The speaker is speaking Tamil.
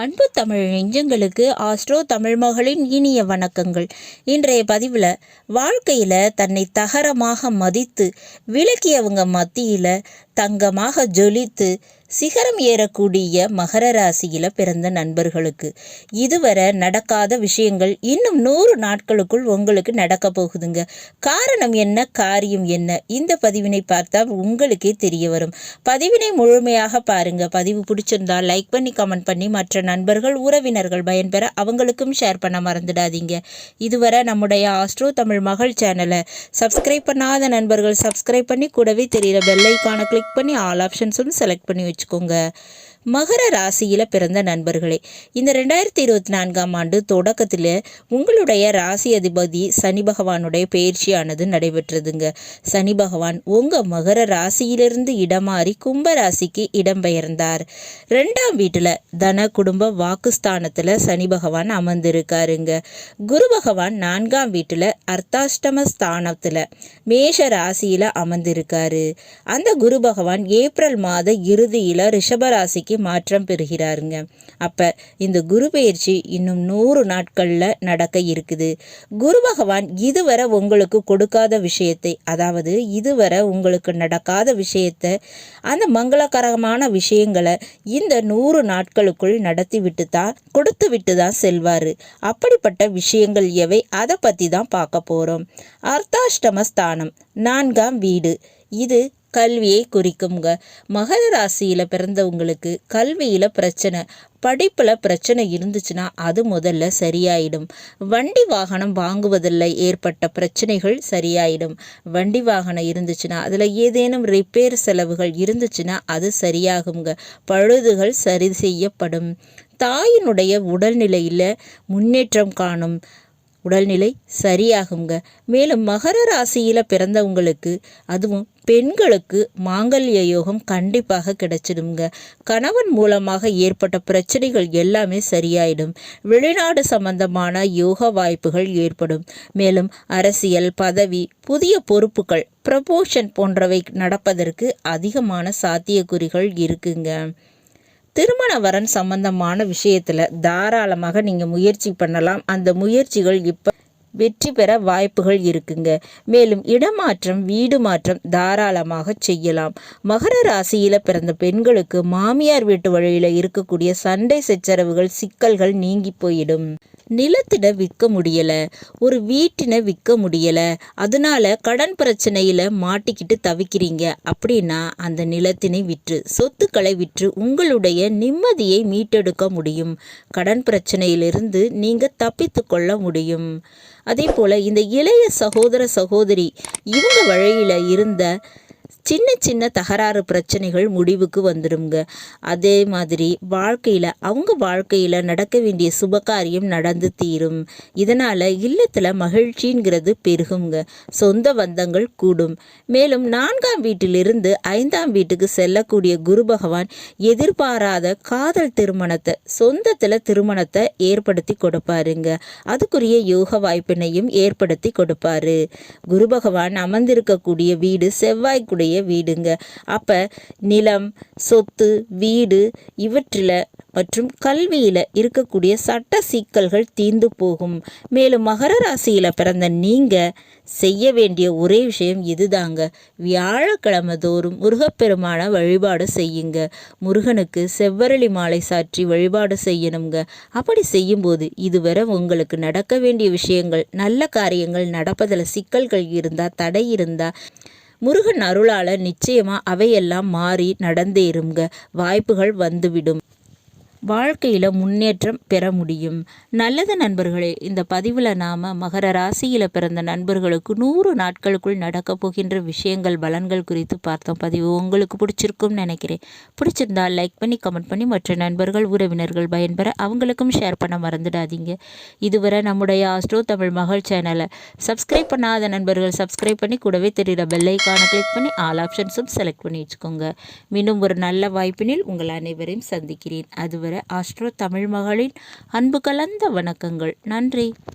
அன்பு தமிழ் நெஞ்சங்களுக்கு ஆஸ்ட்ரோ தமிழ் மகளின் இனிய வணக்கங்கள். இன்றைய பதிவில் வாழ்க்கையில் தன்னை தகரமாக மதித்து விலக்கியவங்க மத்தியில் தங்கமாக ஜொலித்து சிகரம் ஏறக்கூடிய மகர ராசியில் பிறந்த நண்பர்களுக்கு இதுவரை நடக்காத விஷயங்கள் இன்னும் 100 நாட்களுக்குள் உங்களுக்கு நடக்க போகுதுங்க. காரணம் என்ன, காரியம் என்ன? இந்த பதிவினை பார்த்தால் உங்களுக்கே தெரிய வரும். பதிவினை முழுமையாக பாருங்க. பதிவு பிடிச்சிருந்தால் லைக் பண்ணி கமெண்ட் பண்ணி மற்ற நண்பர்கள் உறவினர்கள் பயன்பெற அவங்களுக்கும் ஷேர் பண்ண மறந்துடாதீங்க. இதுவரை நம்முடைய ஆஸ்ட்ரோ தமிழ் மகள் சேனலை சப்ஸ்கிரைப் பண்ணாத நண்பர்கள் சப்ஸ்கிரைப் பண்ணி கூடவே தெரிகிற பெல் ஐகானை கிளிக் பண்ணி ஆல் ஆப்ஷன்ஸும் செலக்ட் பண்ணி வச்சுக்கோங்க. மகர ராசியில் பிறந்த நண்பர்களே, இந்த 2024ஆம் ஆண்டு தொடக்கத்தில் உங்களுடைய ராசி அதிபதி சனி பகவானுடைய பயிற்சியானது நடைபெற்றதுங்க. சனி பகவான் உங்கள் மகர ராசியிலிருந்து இடமாறி கும்ப ராசிக்கு இடம்பெயர்ந்தார். 2ஆம் வீட்டில் தன குடும்ப வாக்குஸ்தானத்தில் சனி பகவான் அமர்ந்திருக்காருங்க. குரு பகவான் 4ஆம் வீட்டில் அர்த்தாஷ்டம ஸ்தானத்தில் மேஷ ராசியில் அமர்ந்திருக்காரு. அந்த குரு பகவான் ஏப்ரல் மாத இறுதியில் ரிஷபராசிக்கு மாற்றம் பெறுகிறாருங்க. அப்ப இந்த குரு பெயர்ச்சி இன்னும் 100 நாட்கள்ல நடக்க இருக்குது. குரு பகவான் இதுவரை உங்களுக்கு கொடுக்காத விஷயத்தை, அதாவது இதுவரை உங்களுக்கு நடக்காத விஷயத்தை, அந்த மங்களகரமான விஷயங்களை இந்த 100 நாட்களுக்குள் கொடுத்து விட்டு தான் செல்வாரு. அப்படிப்பட்ட விஷயங்கள் எவை, அதை பத்தி தான் பார்க்க போறோம். அர்த்தாஷ்டம ஸ்தானம் 4ஆம் வீடு, இது கல்வியை குறிக்குங்க. மகர ராசியில் பிறந்தவங்களுக்கு கல்வியில் பிரச்சனை, படிப்பில் பிரச்சனை இருந்துச்சுன்னா அது முதல்ல சரியாயிடும். வண்டி வாகனம் வாங்குவதில் ஏற்பட்ட பிரச்சனைகள் சரியாயிடும். வண்டி வாகனம் இருந்துச்சுன்னா அதில் ஏதேனும் ரிப்பேர் செலவுகள் இருந்துச்சுன்னா அது சரியாகுங்க. பழுதுகள் சரி செய்யப்படும். தாயினுடைய உடல்நிலையில் முன்னேற்றம் காணும். உடல்நிலை சரியாகுங்க. மேலும் மகர ராசியில் பிறந்தவங்களுக்கு, அதுவும் பெண்களுக்கு மாங்கல்ய யோகம் கண்டிப்பாக கிடைச்சிடுங்க. கணவன் மூலமாக ஏற்பட்ட பிரச்சனைகள் எல்லாமே சரியாயிடும். வெளிநாடு சம்பந்தமான யோக வாய்ப்புகள் ஏற்படும். மேலும் அரசியல், பதவி, புதிய பொறுப்புகள், ப்ரமோஷன் போன்றவை நடப்பதற்கு அதிகமான சாத்தியக்குறிகள் இருக்குங்க. திருமண வரன் சம்பந்தமான விஷயத்தில் தாராளமாக நீங்கள் முயற்சி பண்ணலாம். அந்த முயற்சிகள் இப்போ வெற்றி பெற வாய்ப்புகள் இருக்குங்க. மேலும் இடமாற்றம், வீடு மாற்றம் தாராளமாக செய்யலாம். மகர ராசியில் பிறந்த பெண்களுக்கு மாமியார் வீட்டு வழியில் இருக்கக்கூடிய சண்டை சச்சரவுகள், சிக்கல்கள் நீங்கி போயிடும். நிலத்திட விற்க முடியலை, ஒரு வீட்டினை விற்க முடியலை, அதனால கடன் பிரச்சனையில் மாட்டிக்கிட்டு தவிக்கிறீங்க அப்படின்னா அந்த நிலத்தினை விற்று, சொத்துக்களை விற்று உங்களுடைய நிம்மதியை மீட்டெடுக்க முடியும். கடன் பிரச்சனையிலிருந்து நீங்கள் தப்பித்து கொள்ள முடியும். அதே போல் இந்த இளைய சகோதர சகோதரி இவங்க வழியில் இருந்த சின்ன சின்ன தகராறு பிரச்சனைகள் முடிவுக்கு வந்துடுங்க. அதே மாதிரி அவங்க வாழ்க்கையில் நடக்க வேண்டிய சுபகாரியம் நடந்து தீரும். இதனால் இல்லத்தில் மகிழ்ச்சிங்கிறது பெருகுங்க. சொந்த பந்தங்கள் கூடும். மேலும் 4ஆம் வீட்டிலிருந்து 5ஆம் வீட்டுக்கு செல்லக்கூடிய குரு பகவான் எதிர்பாராத காதல் திருமணத்தை, சொந்தத்தில் திருமணத்தை ஏற்படுத்தி கொடுப்பாருங்க. அதுக்குரிய யோக வாய்ப்பினையும் ஏற்படுத்தி கொடுப்பாரு. குரு பகவான் அமர்ந்திருக்கக்கூடிய வீடு செவ்வாய்க்குடைய வீடுங்க. அப்ப நிலம், சொத்து, வீடு இவற்றில் மற்றும் கல்வியில் இருக்கக்கூடிய சட்ட சிக்கல்கள் தீர்ந்து போகும். மேலும் மகர ராசியில் பிறந்த நீங்கள் செய்ய வேண்டிய ஒரே விஷயம் இதுதாங்க. வியாழக்கிழமை தோறும் முருகப்பெருமான வழிபாடு செய்யுங்க. முருகனுக்கு செவ்வரளி மாலை சாற்றி வழிபாடு செய்யணுங்க. அப்படி செய்யும்போது இதுவரை உங்களுக்கு நடக்க வேண்டிய விஷயங்கள், நல்ல காரியங்கள் நடப்பதில் சிக்கல்கள் இருந்தால், தடை இருந்தால் முருகன் அருளால் நிச்சயமாக அவையெல்லாம் மாறி நடந்தேறுங்க. வாய்ப்புகள் வந்துவிடும். வாழ்க்கையில் முன்னேற்றம் பெற முடியும். நல்லது நண்பர்களே, இந்த பதிவில் நாம் மகர ராசியில் பிறந்த நண்பர்களுக்கு 100 நாட்களுக்குள் நடக்க போகின்ற விஷயங்கள், பலன்கள் குறித்து பார்த்தோம். பதிவு உங்களுக்கு பிடிச்சிருக்கும்னு நினைக்கிறேன். பிடிச்சிருந்தால் லைக் பண்ணி கமெண்ட் பண்ணி மற்ற நண்பர்கள் உறவினர்கள் பயன்பெற அவங்களுக்கும் ஷேர் பண்ண மறந்துடாதீங்க. இதுவரை நம்முடைய ஆஸ்ட்ரோ தமிழ் மகள் சேனலை சப்ஸ்கிரைப் பண்ணாத நண்பர்கள் சப்ஸ்கிரைப் பண்ணி கூடவே தெரிகிற பெல் ஐகானை கிளிக் பண்ணி ஆல் ஆப்ஷன்ஸும் செலக்ட் பண்ணி வச்சுக்கோங்க. மீண்டும் ஒரு நல்ல வாய்ப்பினில் உங்கள் அனைவரையும் சந்திக்கிறேன். அதுவரை ஆஸ்ட்ரோ தமிழ் மகளின் அன்பு கலந்த வணக்கங்கள். நன்றி.